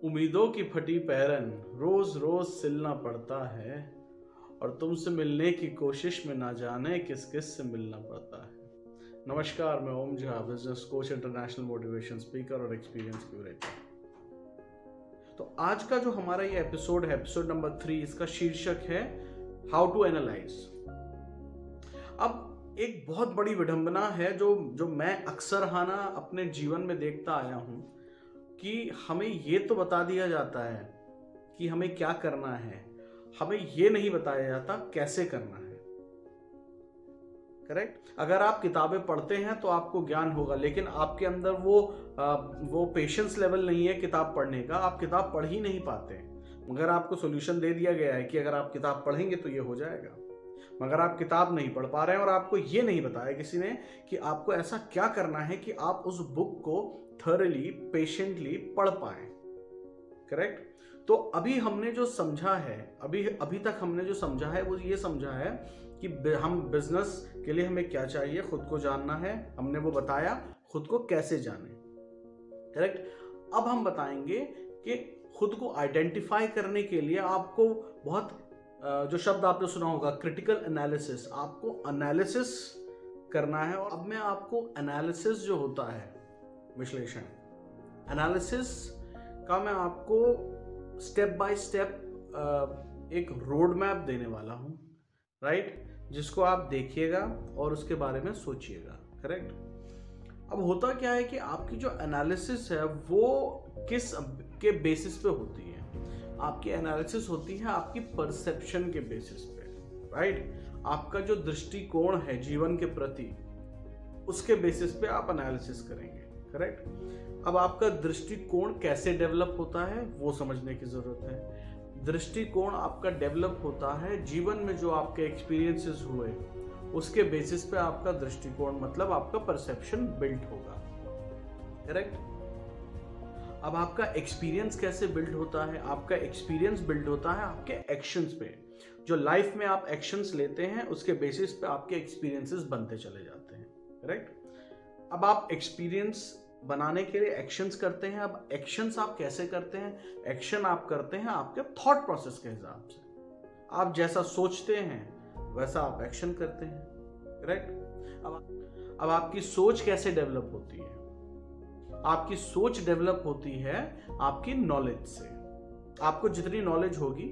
उम्मीदों की फटी पैरन रोज रोज सिलना पड़ता है और तुमसे मिलने की कोशिश में ना जाने किस किस से मिलना पड़ता है। नमस्कार, मैं Om Jha, business coach, international motivation speaker और एक्सपीरियंस क्यूरेटर। तो आज का जो हमारा ये एपिसोड है, एपिसोड नंबर 3, इसका शीर्षक है हाउ टू एनालाइज। अब एक बहुत बड़ी विडंबना है जो मैं अक्सर हाना अपने जीवन में देखता आया हूं कि हमें ये तो बता दिया जाता है कि हमें क्या करना है, हमें ये नहीं बताया जाता कैसे करना है। करेक्ट? अगर आप किताबें पढ़ते हैं तो आपको ज्ञान होगा, लेकिन आपके अंदर वो पेशेंस लेवल नहीं है किताब पढ़ने का, आप किताब पढ़ ही नहीं पाते। मगर आपको सॉल्यूशन दे दिया गया है कि अगर आप किताब पढ़ेंगे तो ये हो जाएगा, मगर आप किताब नहीं पढ़ पा रहे हैं और आपको ये नहीं बताया किसी ने कि आपको ऐसा क्या करना है कि आप उस बुक को थॉरली, पेशेंटली पढ़ पाए। करेक्ट? तो अभी हमने जो समझा है, अभी तक हमने जो समझा है वो ये समझा है कि हम बिजनेस के लिए हमें क्या चाहिए, खुद को जानना है, हमने वो बताया, खुद को कैसे जाने। करेक्ट? अब हम बताएंगे कि खुद को आइडेंटिफाई करने के लिए आपको बहुत जो शब्द आपने सुना होगा, क्रिटिकल एनालिसिस, आपको एनालिसिस करना है। और अब मैं आपको एनालिसिस जो होता है, विश्लेषण, एनालिसिस का मैं आपको स्टेप बाय स्टेप एक रोड मैप देने वाला हूं, राइट, जिसको आप देखिएगा और उसके बारे में सोचिएगा। करेक्ट? अब होता क्या है कि आपकी जो एनालिसिस है वो किस के बेसिस पे होती है? आपकी एनालिसिस होती है आपकी परसेप्शन के बेसिस पे, राइट? आपका जो दृष्टिकोण है जीवन के प्रति, उसके बेसिस पे आप एनालिसिस करेंगे। करेक्ट? अब आपका दृष्टिकोण कैसे डेवलप होता है वो समझने की जरूरत है। दृष्टिकोण आपका डेवलप होता है जीवन में जो आपके एक्सपीरियंसेस हुए, उसके बेसिस पे आपका दृष्टिकोण, मतलब आपका परसेप्शन बिल्ड होगा। करेक्ट? अब आपका एक्सपीरियंस कैसे बिल्ड होता है? आपका एक्सपीरियंस बिल्ड होता है आपके एक्शंस पे। जो लाइफ में आप एक्शंस लेते हैं उसके बेसिस पे आपके एक्सपीरियंसेस बनते चले जाते हैं। करेक्ट? अब आप एक्सपीरियंस बनाने के लिए एक्शंस करते हैं। अब एक्शंस आप कैसे करते हैं? एक्शन आप करते हैं आपके थॉट प्रोसेस के हिसाब से। आप जैसा सोचते हैं वैसा आप एक्शन करते हैं। करेक्ट? अब आपकी सोच कैसे डेवलप होती है? आपकी सोच डेवलप होती है आपकी नॉलेज से। आपको जितनी नॉलेज होगी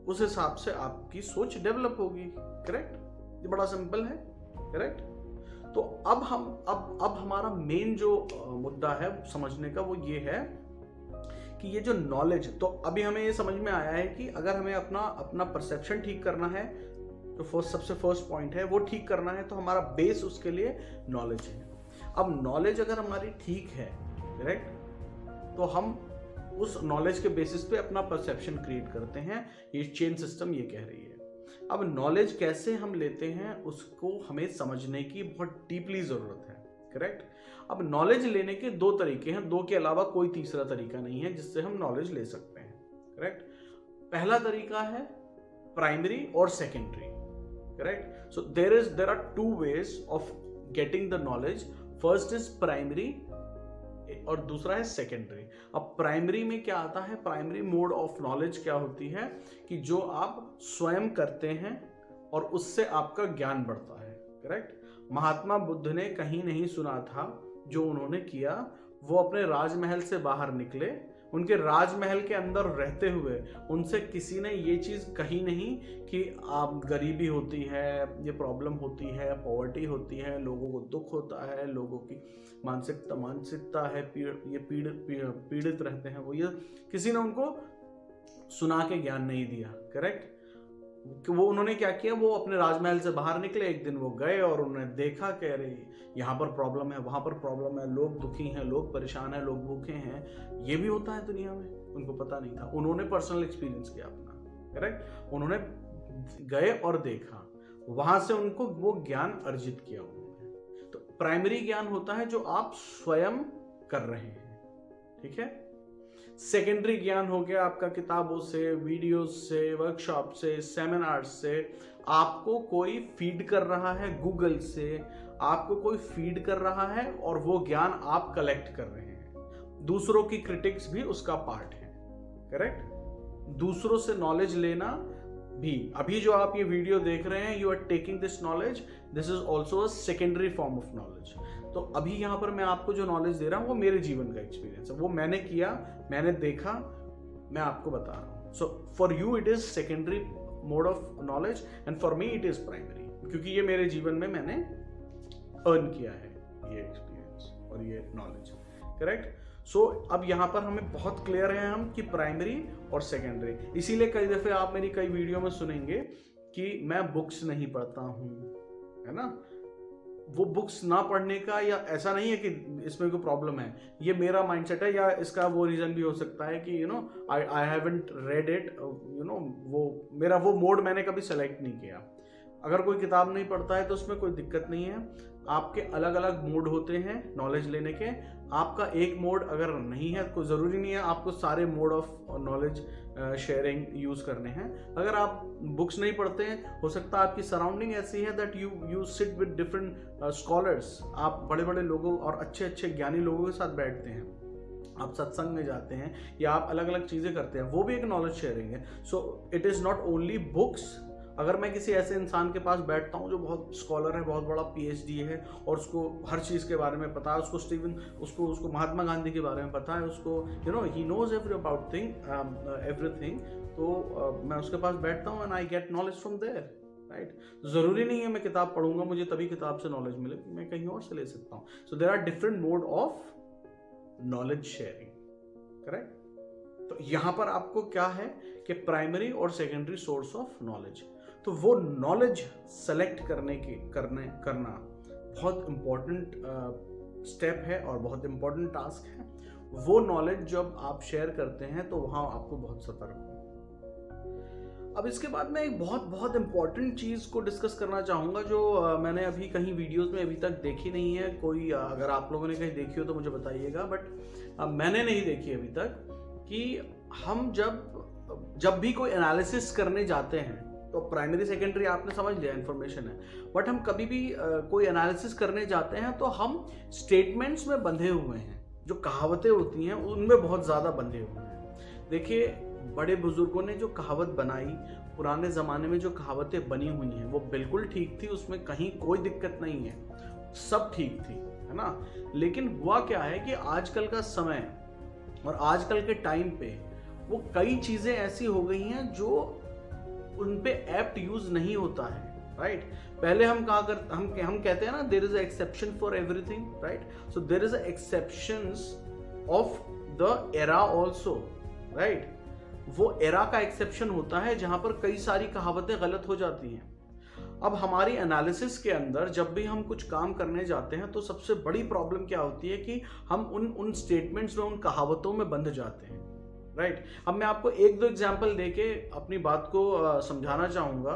उस हिसाब से आपकी सोच डेवलप होगी। करेक्ट? ये बड़ा सिंपल है। करेक्ट? तो अब हमारा मेन जो मुद्दा है समझने का वो ये है कि ये जो नॉलेज, तो अभी हमें ये समझ में आया है कि अगर हमें अपना परसेप्शन ठीक करना है, तो सबसे फर्स्ट पॉइंट है वो ठीक करना है, तो हमारा बेस उसके लिए नॉलेज है। अब नॉलेज अगर हमारी ठीक है, करेक्ट, तो हम उस नॉलेज के बेसिस पे अपना परसेप्शन क्रिएट करते हैं। ये चेन सिस्टम ये कह रही है। अब नॉलेज कैसे हम लेते हैं उसको हमें समझने की बहुत डीपली जरूरत है। करेक्ट? अब नॉलेज लेने के 2 तरीके हैं, 2 के अलावा कोई तीसरा तरीका नहीं है जिससे हम नॉलेज ले सकते हैं। करेक्ट? पहला तरीका है प्राइमरी और secondary. Correct? So there are 2 ways of getting the knowledge. First is primary और दूसरा है सेकेंडरी। अब प्राइमरी में क्या आता है? प्राइमरी मोड ऑफ नॉलेज क्या होती है कि जो आप स्वयं करते हैं और उससे आपका ज्ञान बढ़ता है। करेक्ट? महात्मा बुद्ध ने कहीं नहीं सुना था जो उन्होंने किया। वो अपने राजमहल से बाहर निकले, उनके राजमहल के अंदर रहते हुए उनसे किसी ने ये चीज़ कही नहीं कि आप गरीबी होती है, ये प्रॉब्लम होती है, पॉवर्टी होती है, लोगों को दुख होता है, लोगों की मानसिकता है, पीड़ित रहते हैं वो, ये किसी ने उनको सुना के ज्ञान नहीं दिया। करेक्ट? कि वो उन्होंने क्या किया, वो अपने राजमहल से बाहर निकले, एक दिन वो गए और उन्होंने देखा कह रहे यहाँ पर प्रॉब्लम है, वहां पर प्रॉब्लम है, लोग दुखी हैं, लोग परेशान हैं, लोग भूखे हैं, ये भी होता है दुनिया में। उनको पता नहीं था, उन्होंने पर्सनल एक्सपीरियंस किया अपना। करेक्ट? उन्होंने गए और देखा, वहां से उनको वो ज्ञान अर्जित किया उन्होंने। तो प्राइमरी ज्ञान होता है जो आप स्वयं कर रहे हैं। ठीक है? सेकेंडरी ज्ञान हो गया आपका किताबों से, वीडियोस से, वर्कशॉप से, सेमिनार्स से। आपको कोई फीड कर रहा है, गूगल से आपको कोई फीड कर रहा है और वो ज्ञान आप कलेक्ट कर रहे हैं। दूसरों की क्रिटिक्स भी उसका पार्ट है, करेक्ट। दूसरों से नॉलेज लेना भी, अभी जो आप ये वीडियो देख रहे हैं, you are taking this knowledge, this is also a secondary form of knowledge. तो अभी यहाँ पर मैं आपको जो नॉलेज दे रहा हूँ वो मेरे जीवन का एक्सपीरियंस है, वो मैंने किया, मैंने देखा, मैं आपको बता रहा हूँ। So for you it is secondary mode of knowledge and for me it is primary, क्योंकि ये मेरे जीवन में मैंने अर्न किया है ये एक्सपीरियंस और ये नॉलेज, करेक्ट। सो अब यहाँ पर हमें बहुत क्लियर है हम कि प्राइमरी और सेकेंडरी। इसीलिए कई दफे आप मेरी कई वीडियो में सुनेंगे कि मैं बुक्स नहीं पढ़ता हूँ, है ना। वो बुक्स ना पढ़ने का या ऐसा नहीं है कि इसमें कोई प्रॉब्लम है, ये मेरा माइंडसेट है, या इसका वो रीजन भी हो सकता है कि आई हैवंट रेड इट, वो मेरा वो मोड मैंने कभी सेलेक्ट नहीं किया। अगर कोई किताब नहीं पढ़ता है तो उसमें कोई दिक्कत नहीं है, आपके अलग अलग मोड होते हैं नॉलेज लेने के। आपका एक मोड अगर नहीं है, कोई ज़रूरी नहीं है आपको सारे mode of knowledge sharing use करने हैं। अगर आप बुक्स नहीं पढ़ते हैं, हो सकता है आपकी सराउंडिंग ऐसी है that you sit with different scholars, आप बड़े बड़े लोगों और अच्छे अच्छे ज्ञानी लोगों के साथ बैठते हैं, आप सत्संग में जाते हैं, या आप अलग अलग चीज़ें करते हैं, वो भी एक नॉलेज शेयरिंग है। So it is not only books. अगर मैं किसी ऐसे इंसान के पास बैठता हूँ जो बहुत स्कॉलर है, बहुत बड़ा PhD है और उसको हर चीज़ के बारे में पता है, उसको महात्मा गांधी के बारे में पता है, उसको ही नोज एवरीथिंग, तो मैं उसके पास बैठता हूँ and I get knowledge from there, right. ज़रूरी नहीं है मैं किताब पढ़ूंगा मुझे तभी किताब से नॉलेज मिले, मैं कहीं और से ले सकता हूँ। So there are different mode of knowledge sharing, correct. तो यहाँ पर आपको क्या है कि प्राइमरी और सेकेंडरी सोर्स ऑफ नॉलेज, तो वो नॉलेज सेलेक्ट करना बहुत इम्पोर्टेंट स्टेप है और बहुत इम्पोर्टेंट टास्क है। वो नॉलेज जब आप शेयर करते हैं तो वहाँ आपको बहुत सतर्क हो। अब इसके बाद मैं एक बहुत इम्पोर्टेंट चीज़ को डिस्कस करना चाहूँगा जो मैंने अभी कहीं वीडियोस में अभी तक देखी नहीं है। कोई अगर आप लोगों ने कहीं देखी हो तो मुझे बताइएगा, बट मैंने नहीं देखी अभी तक, कि हम जब भी कोई एनालिसिस करने जाते हैं, तो प्राइमरी सेकेंडरी आपने समझ लिया, इन्फॉर्मेशन है, बट हम कभी भी कोई एनालिसिस करने जाते हैं तो हम स्टेटमेंट्स में बंधे हुए हैं, जो कहावतें होती हैं उनमें बहुत ज़्यादा बंधे हुए हैं। देखिए, बड़े बुजुर्गों ने जो कहावत बनाई, पुराने ज़माने में जो कहावतें बनी हुई हैं वो बिल्कुल ठीक थी, उसमें कहीं कोई दिक्कत नहीं है, सब ठीक थी, है ना। लेकिन हुआ क्या है कि आजकल का समय और आजकल के टाइम पे वो कई चीज़ें ऐसी हो गई हैं जो उन पे एप्ट यूज नहीं होता है, राइट। पहले हम कहते हैं ना, there is a exception for everything, right. So there is a exceptions of the era also, right. वो एरा का एक्सेप्शन होता है जहां पर कई सारी कहावतें गलत हो जाती हैं। अब हमारी एनालिसिस के अंदर जब भी हम कुछ काम करने जाते हैं तो सबसे बड़ी प्रॉब्लम क्या होती है कि हम उन स्टेटमेंट्स में, उन कहावतों में बंध जाते हैं, राइट। अब मैं आपको एक दो एग्जाम्पल देके अपनी बात को समझाना चाहूँगा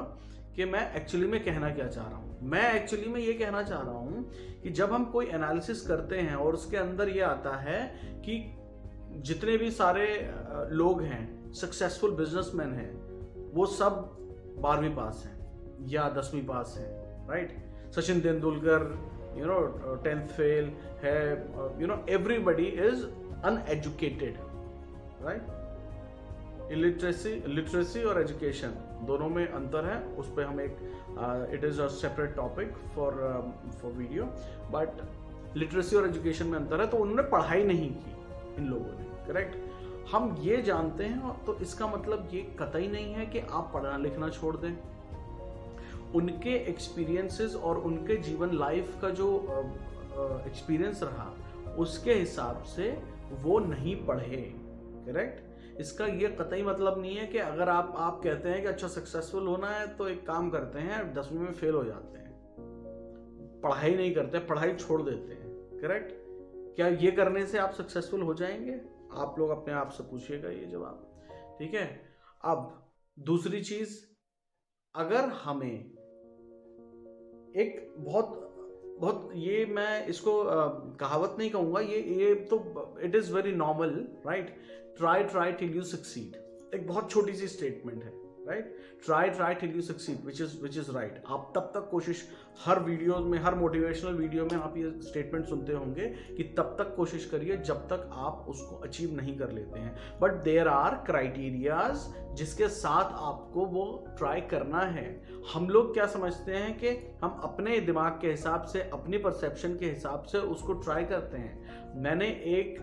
कि मैं एक्चुअली में कहना क्या चाह रहा हूँ। मैं एक्चुअली में ये कहना चाह रहा हूँ कि जब हम कोई एनालिसिस करते हैं और उसके अंदर ये आता है कि जितने भी सारे लोग हैं, सक्सेसफुल बिजनेसमैन हैं, वो सब 12वीं पास हैं या 10वीं पास हैं, right. Sachin Tendulkar 10th fail है, everybody is uneducated, right. Literacy और एजुकेशन दोनों में अंतर है, उस पर हम it is a separate topic for video, but literacy और एजुकेशन में अंतर है। तो उन्होंने पढ़ाई नहीं की इन लोगों ने, करेक्ट। हम ये जानते हैं, तो इसका मतलब ये कतई नहीं है कि आप पढ़ना लिखना छोड़ दें। उनके एक्सपीरियंसेस और उनके जीवन लाइफ का जो एक्सपीरियंस रहा, उसके हिसाब से वो नहीं पढ़े, करेक्ट। इसका ये कतई मतलब नहीं है कि अगर आप कहते हैं कि अच्छा सक्सेसफुल होना है तो एक काम करते हैं, 10वीं में फेल हो जाते हैं, पढ़ाई नहीं करते, पढ़ाई छोड़ देते हैं, करेक्ट। क्या ये करने से आप सक्सेसफुल हो जाएंगे? आप लोग अपने आप से पूछिएगा ये जवाब, ठीक है। अब दूसरी चीज, अगर हमें एक बहुत ये, मैं इसको कहावत नहीं कहूंगा, ये तो it is very normal, right. Try till you succeed, एक बहुत छोटी सी स्टेटमेंट है, right. Try till you succeed, which is right. आप तब तक कोशिश, हर वीडियो में, हर मोटिवेशनल वीडियो में आप ये स्टेटमेंट सुनते होंगे कि तब तक कोशिश करिए जब तक आप उसको अचीव नहीं कर लेते हैं। बट देयर आर क्राइटेरियाज जिसके साथ आपको वो ट्राई करना है। हम लोग क्या समझते हैं कि हम अपने दिमाग के हिसाब से, अपनी परसेप्शन के हिसाब से उसको ट्राई करते हैं। मैंने एक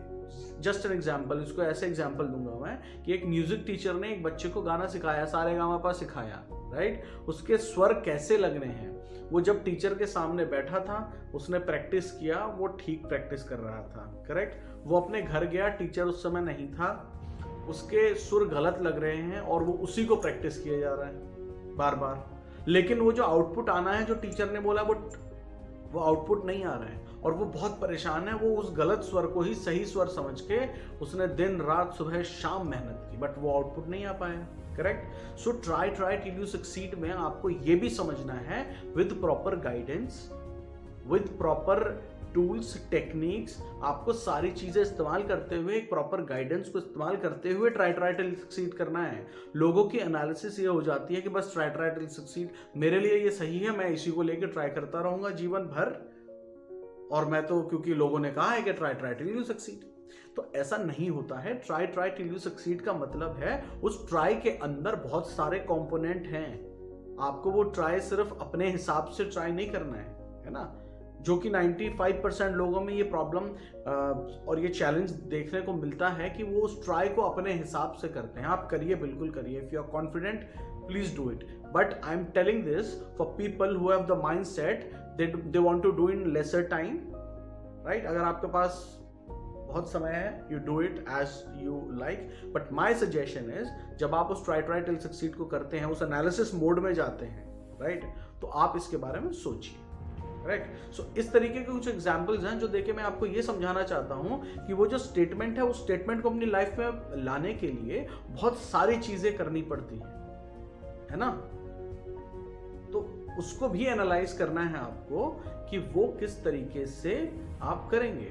जस्ट एन एग्जाम्पल, इसको ऐसे एग्जाम्पल दूंगा मैं कि एक म्यूजिक टीचर ने एक बच्चे को गाना सिखाया, सारेगामापा सिखाया, राइट। उसके स्वर कैसे लगने हैं, वो जब टीचर के सामने बैठा था, उसने प्रैक्टिस किया, वो ठीक प्रैक्टिस कर रहा था, करेक्ट। वो अपने घर गया, टीचर उस समय नहीं था, उसके सुर गलत लग रहे हैं और वो उसी को प्रैक्टिस किया जा रहा है बार बार, लेकिन वो जो आउटपुट आना है, जो टीचर ने बोला, वो आउटपुट नहीं आ रहा है और वो बहुत परेशान है। वो उस गलत स्वर को ही सही स्वर समझ के उसने दिन रात सुबह शाम मेहनत की, बट वो आउटपुट नहीं आ पाया, correct. So try till you succeed में आपको ये भी समझना है, with proper guidance, with proper tools, techniques, आपको सारी चीजें इस्तेमाल करते हुए, एक प्रॉपर गाइडेंस को इस्तेमाल करते हुए ट्राई टिल सक्सीड करना है। लोगों की एनालिसिस ये हो जाती है कि बस ट्राई टिल सक्सीड, मेरे लिए ये सही है, मैं इसी को लेकर ट्राई करता रहूंगा जीवन भर, और मैं तो, क्योंकि लोगों ने कहा है कि ट्राई टिल यू सक्सीड। तो ऐसा नहीं होता है। ट्राई टिल यू सक्सीड का मतलब है उस ट्राई के अंदर बहुत सारे कंपोनेंट हैं। आपको वो ट्राई सिर्फ अपने हिसाब से ट्राई नहीं करना है ना, जो कि 95% लोगों में ये प्रॉब्लम और ये चैलेंज देखने को मिलता है कि वो उस ट्राई को अपने हिसाब से करते हैं। आप करिए, बिल्कुल करिए, if you are confident please do it, but I am telling this for people who have the mindset they want to do in lesser time, right? अगर आपके पास बहुत समय है, you do it as you like, but my suggestion is जब आप उस try till succeed को करते हैं, उस analysis mode में जाते हैं, right? तो आप इसके बारे में सोचिए, राइट। सो इस तरीके के कुछ एग्जाम्पल्स हैं जो देके मैं आपको ये समझाना चाहता हूं कि वो जो स्टेटमेंट है, उस स्टेटमेंट को अपनी लाइफ में लाने के लिए बहुत सारी चीजें करनी पड़ती है ना। तो उसको भी एनालाइज करना है आपको कि वो किस तरीके से आप करेंगे।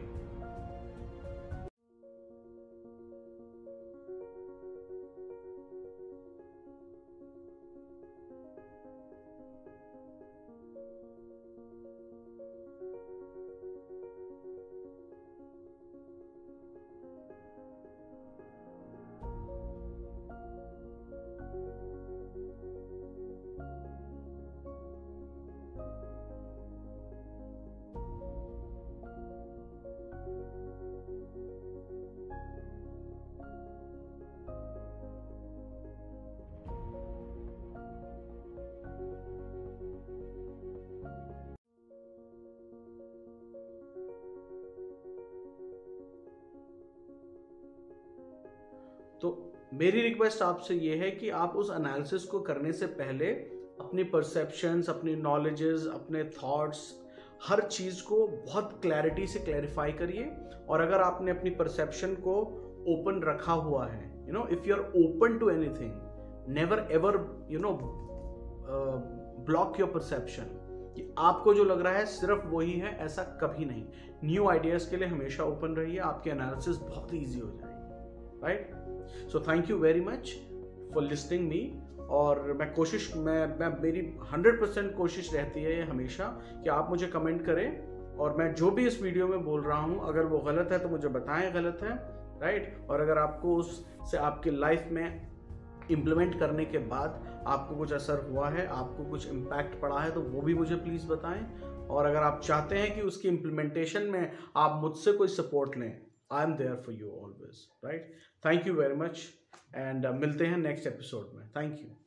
तो मेरी रिक्वेस्ट आपसे ये है कि आप उस एनालिसिस को करने से पहले अपनी परसेप्शंस, अपनी नॉलेजेस, अपने थॉट्स, हर चीज़ को बहुत क्लैरिटी से क्लैरिफाई करिए। और अगर आपने अपनी परसेप्शन को ओपन रखा हुआ है, you know, if you are open to anything, never ever block your perception, कि आपको जो लग रहा है सिर्फ वही है, ऐसा कभी नहीं। न्यू आइडियाज के लिए हमेशा ओपन रहिए, आपके एनालिसिस बहुत ईजी हो जाएगी, right. So thank you very much for listening me. और मैं मेरी 100% कोशिश रहती है ये हमेशा कि आप मुझे कमेंट करें, और मैं जो भी इस वीडियो में बोल रहा हूँ अगर वो गलत है तो मुझे बताएं गलत है, राइट। और अगर आपको उससे आपकी लाइफ में इम्प्लीमेंट करने के बाद आपको कुछ असर हुआ है, आपको कुछ इम्पैक्ट पड़ा है, तो वो भी मुझे प्लीज़ बताएं। और अगर आप चाहते हैं कि उसकी इम्प्लीमेंटेशन में आप मुझसे कोई सपोर्ट लें, I am there for you always, right. Thank you very much and मिलते हैं नेक्स्ट एपिसोड में। थैंक यू।